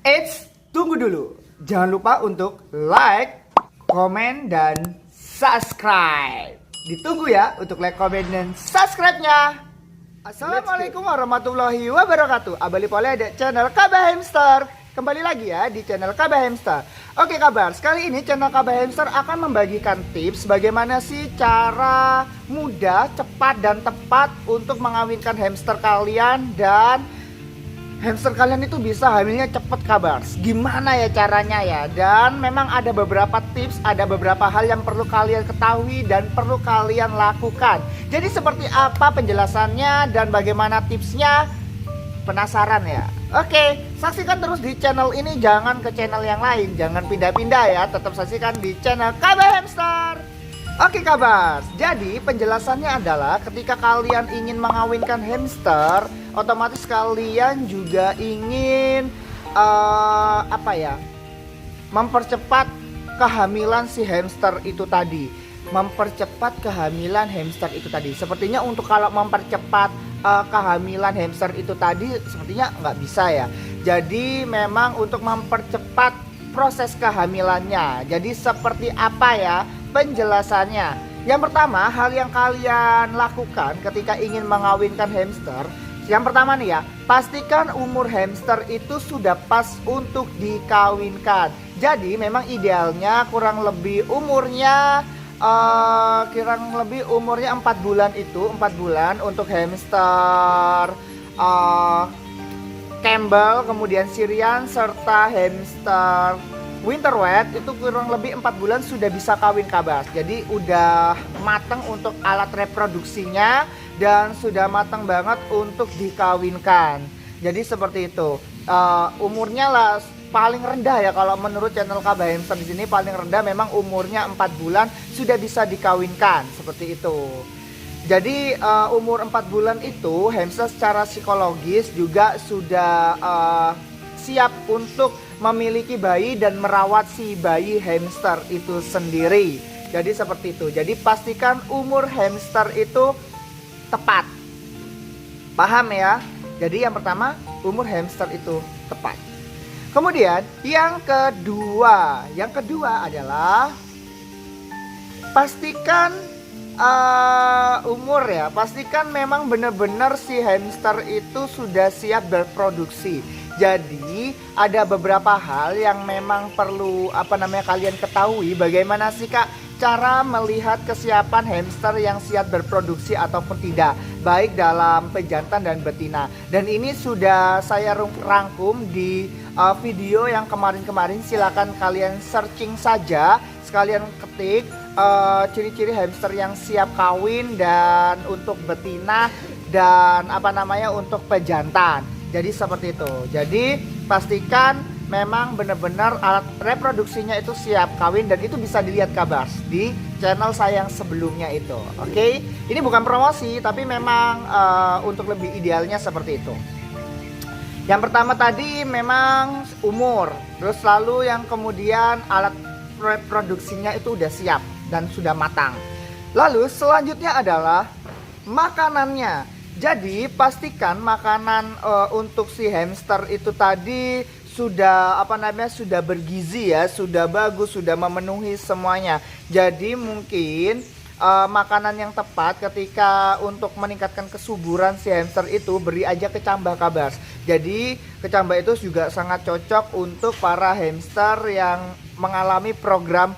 Eits, tunggu dulu. Jangan lupa untuk like, komen, dan subscribe. Ditunggu ya untuk like, komen, dan subscribe-nya. Assalamualaikum warahmatullahi wabarakatuh. Abali pole ada channel Kabah Hamster. Kembali lagi ya di channel Kabah Hamster. Oke kabar, sekali ini channel Kabah Hamster akan membagikan tips bagaimana sih cara mudah, cepat, dan tepat untuk mengawinkan hamster kalian dan hamster kalian itu bisa hamilnya cepet kabar. Gimana ya caranya ya? Dan memang ada beberapa tips, ada beberapa hal yang perlu kalian ketahui dan perlu kalian lakukan. Jadi seperti apa penjelasannya dan bagaimana tipsnya? Penasaran ya? Oke, saksikan terus di channel ini, jangan ke channel yang lain, jangan pindah-pindah ya, tetap saksikan di channel Kabah Hamster. Oke kabar, jadi penjelasannya adalah ketika kalian ingin mengawinkan hamster, otomatis kalian juga ingin mempercepat kehamilan si hamster itu tadi. Mempercepat kehamilan hamster itu tadi. Sepertinya untuk kalau mempercepat kehamilan hamster itu tadi sepertinya nggak bisa ya. Jadi memang untuk mempercepat proses kehamilannya. Jadi seperti apa ya penjelasannya? Yang pertama, hal yang kalian lakukan ketika ingin mengawinkan hamster, yang pertama nih ya, pastikan umur hamster itu sudah pas untuk dikawinkan. Jadi memang idealnya kurang lebih umurnya 4 bulan itu, 4 bulan untuk hamster Campbell, kemudian Syrian, serta hamster Winter Wheat itu kurang lebih 4 bulan sudah bisa kawin kabar. Jadi udah matang untuk alat reproduksinya dan sudah matang banget untuk dikawinkan. Jadi seperti itu. Umurnya lah paling rendah ya kalau menurut channel Kabah Hamster di sini, paling rendah memang umurnya 4 bulan sudah bisa dikawinkan seperti itu. Jadi umur 4 bulan itu hamster secara psikologis juga sudah siap untuk memiliki bayi dan merawat si bayi hamster itu sendiri. Jadi seperti itu. Jadi pastikan umur hamster itu tepat. Paham ya? Jadi yang pertama, umur hamster itu tepat. Kemudian yang kedua adalah pastikan umur ya. Pastikan memang benar-benar si hamster itu sudah siap berproduksi. Jadi ada beberapa hal yang memang perlu kalian ketahui. Bagaimana sih Kak cara melihat kesiapan hamster yang siap berproduksi ataupun tidak, baik dalam pejantan dan betina. Dan ini sudah saya rangkum di video yang kemarin-kemarin. Silakan kalian searching saja, sekalian ketik ciri-ciri hamster yang siap kawin dan untuk betina dan untuk pejantan. Jadi seperti itu. Jadi pastikan memang benar-benar alat reproduksinya itu siap kawin dan itu bisa dilihat kabar di channel saya yang sebelumnya itu. Oke, ini bukan promosi tapi memang untuk lebih idealnya seperti itu. Yang pertama tadi memang umur, terus lalu yang kemudian alat reproduksinya itu udah siap dan sudah matang. Lalu selanjutnya adalah makanannya. Jadi pastikan makanan untuk si hamster itu tadi sudah sudah bergizi ya, sudah bagus, sudah memenuhi semuanya. Jadi mungkin makanan yang tepat ketika untuk meningkatkan kesuburan si hamster itu, beri aja kecambah kabar. Jadi kecambah itu juga sangat cocok untuk para hamster yang mengalami program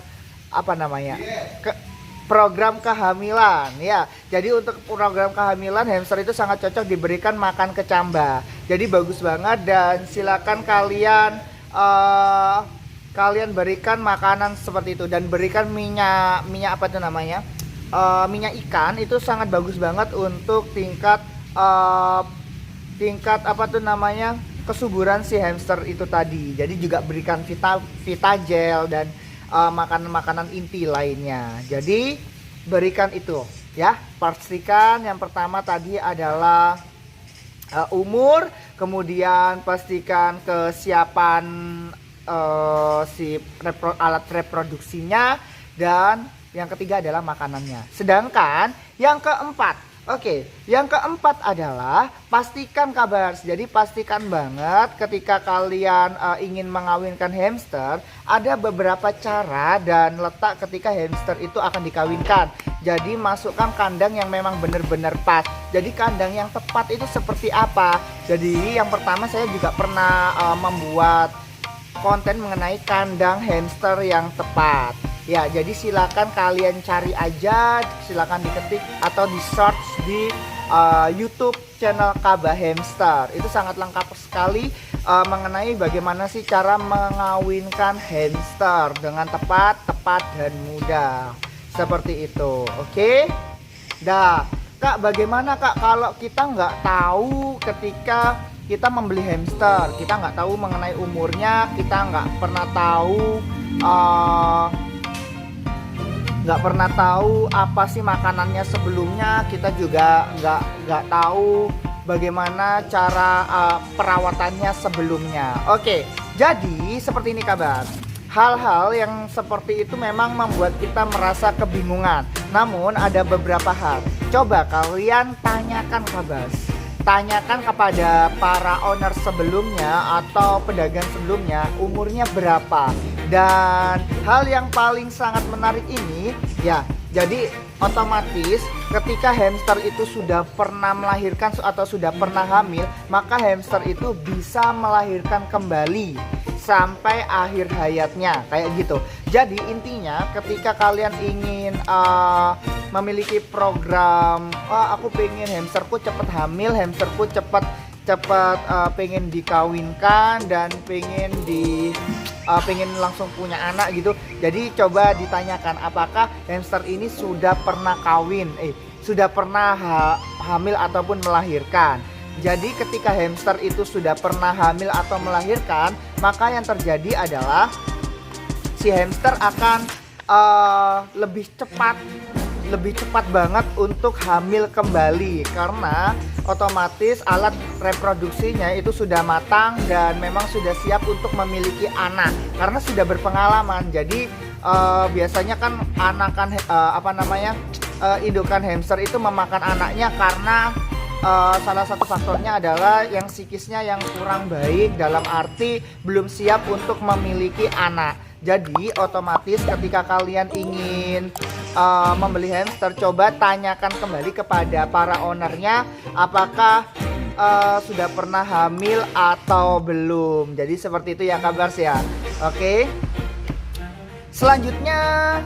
program kehamilan ya. Jadi untuk program kehamilan hamster itu sangat cocok diberikan makan kecambah. Jadi bagus banget dan silakan kalian berikan makanan seperti itu dan berikan minyak ikan. Itu sangat bagus banget untuk tingkat kesuburan si hamster itu tadi. Jadi juga berikan Vitagel dan makanan-makanan inti lainnya. Jadi berikan itu ya. Pastikan yang pertama tadi adalah umur, kemudian pastikan kesiapan alat reproduksinya, dan yang ketiga adalah makanannya. Sedangkan yang keempat Oke, yang keempat adalah pastikan kabar. Jadi pastikan banget ketika kalian ingin mengawinkan hamster, ada beberapa cara dan letak ketika hamster itu akan dikawinkan. Jadi masukkan kandang yang memang benar-benar pas. Jadi kandang yang tepat itu seperti apa? Jadi yang pertama saya juga pernah membuat konten mengenai kandang hamster yang tepat. Ya, jadi silakan kalian cari aja, silakan diketik atau di search di YouTube channel Kaba Hamster. Itu sangat lengkap sekali mengenai bagaimana sih cara mengawinkan hamster dengan tepat dan mudah. Seperti itu, oke? Dah, Kak, bagaimana Kak kalau kita nggak tahu ketika kita membeli hamster, kita nggak tahu mengenai umurnya, kita nggak pernah tahu apa sih makanannya sebelumnya, kita juga nggak tahu bagaimana cara perawatannya sebelumnya. Oke, jadi seperti ini kabar. Hal-hal yang seperti itu memang membuat kita merasa kebingungan. Namun ada beberapa hal. Coba kalian tanyakan kabar. Tanyakan kepada para owner sebelumnya atau pedagang sebelumnya umurnya berapa. Dan hal yang paling sangat menarik ini ya, jadi otomatis ketika hamster itu sudah pernah melahirkan atau sudah pernah hamil, maka hamster itu bisa melahirkan kembali sampai akhir hayatnya kayak gitu. Jadi intinya ketika kalian ingin memiliki program, aku pengen hamsterku cepat hamil, hamsterku cepat pengen dikawinkan dan pengen langsung punya anak gitu. Jadi coba ditanyakan apakah hamster ini sudah pernah sudah pernah hamil ataupun melahirkan. Jadi ketika hamster itu sudah pernah hamil atau melahirkan, maka yang terjadi adalah si hamster akan lebih cepat banget untuk hamil kembali, karena otomatis alat reproduksinya itu sudah matang dan memang sudah siap untuk memiliki anak karena sudah berpengalaman. Jadi biasanya kan indukan hamster itu memakan anaknya karena salah satu faktornya adalah yang psikisnya yang kurang baik, dalam arti belum siap untuk memiliki anak. Jadi otomatis ketika kalian ingin membeli hamster, coba tanyakan kembali kepada para ownernya apakah sudah pernah hamil atau belum. Jadi seperti itu ya kabar ya. Oke. Selanjutnya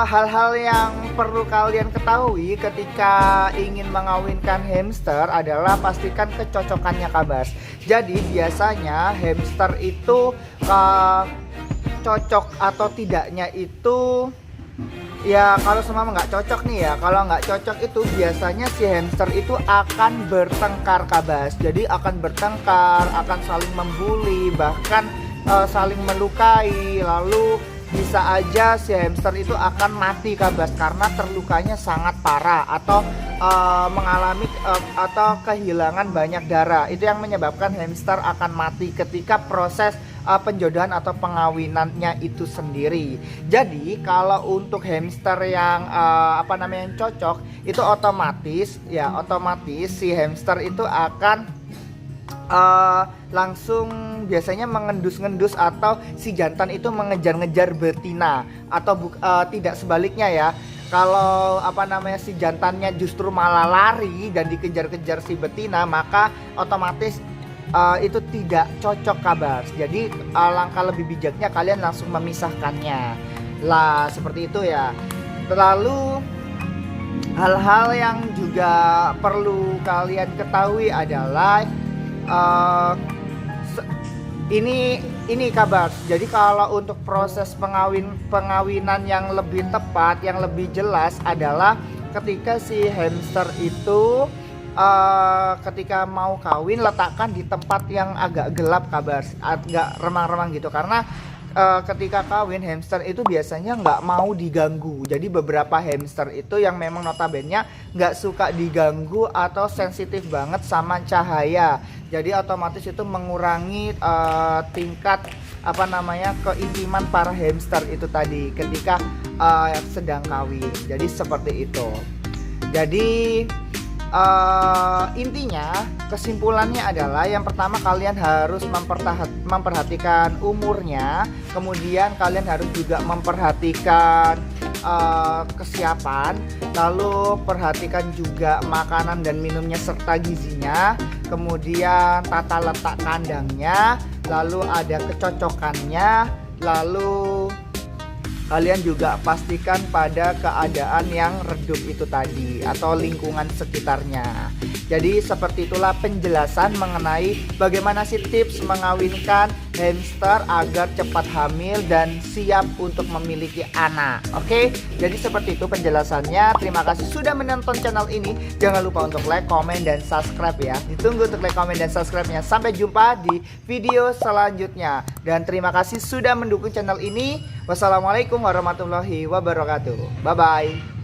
hal-hal yang perlu kalian ketahui ketika ingin mengawinkan hamster adalah pastikan kecocokannya kabar. Jadi biasanya hamster itu cocok atau tidaknya itu ya, kalau semua nggak cocok nih ya, kalau nggak cocok itu biasanya si hamster itu akan bertengkar kabas. Jadi akan bertengkar, akan saling membuli, bahkan saling melukai. Lalu bisa aja si hamster itu akan mati kabas karena terlukanya sangat parah atau mengalami atau kehilangan banyak darah. Itu yang menyebabkan hamster akan mati ketika proses penjodohan atau pengawinannya itu sendiri. Jadi kalau untuk hamster yang yang cocok itu otomatis si hamster itu akan langsung biasanya mengendus-ngendus atau si jantan itu mengejar-ngejar betina atau tidak sebaliknya ya. Kalau si jantannya justru malah lari dan dikejar-kejar si betina, maka otomatis itu tidak cocok kabar. Jadi langkah lebih bijaknya kalian langsung memisahkannya lah, seperti itu ya. Lalu hal-hal yang juga perlu kalian ketahui adalah ini kabar. Jadi kalau untuk proses pengawinan yang lebih tepat, yang lebih jelas adalah ketika si hamster itu ketika mau kawin, letakkan di tempat yang agak gelap kabar, agak remang-remang gitu, karena ketika kawin hamster itu biasanya nggak mau diganggu. Jadi beberapa hamster itu yang memang notabene nggak suka diganggu atau sensitif banget sama cahaya. Jadi otomatis itu mengurangi tingkat keintiman para hamster itu tadi ketika sedang kawin. Jadi seperti itu. Jadi Intinya kesimpulannya adalah yang pertama kalian harus memperhatikan umurnya, kemudian kalian harus juga memperhatikan kesiapan, lalu perhatikan juga makanan dan minumnya serta gizinya, kemudian tata letak kandangnya, lalu ada kecocokannya, lalu kalian juga pastikan pada keadaan yang redup itu tadi atau lingkungan sekitarnya. Jadi seperti itulah penjelasan mengenai bagaimana sih tips mengawinkan hamster agar cepat hamil dan siap untuk memiliki anak. Oke, jadi seperti itu penjelasannya. Terima kasih sudah menonton channel ini. Jangan lupa untuk like, komen, dan subscribe ya. Ditunggu untuk like, komen, dan subscribe-nya. Sampai jumpa di video selanjutnya. Dan terima kasih sudah mendukung channel ini. Wassalamualaikum warahmatullahi wabarakatuh. Bye-bye.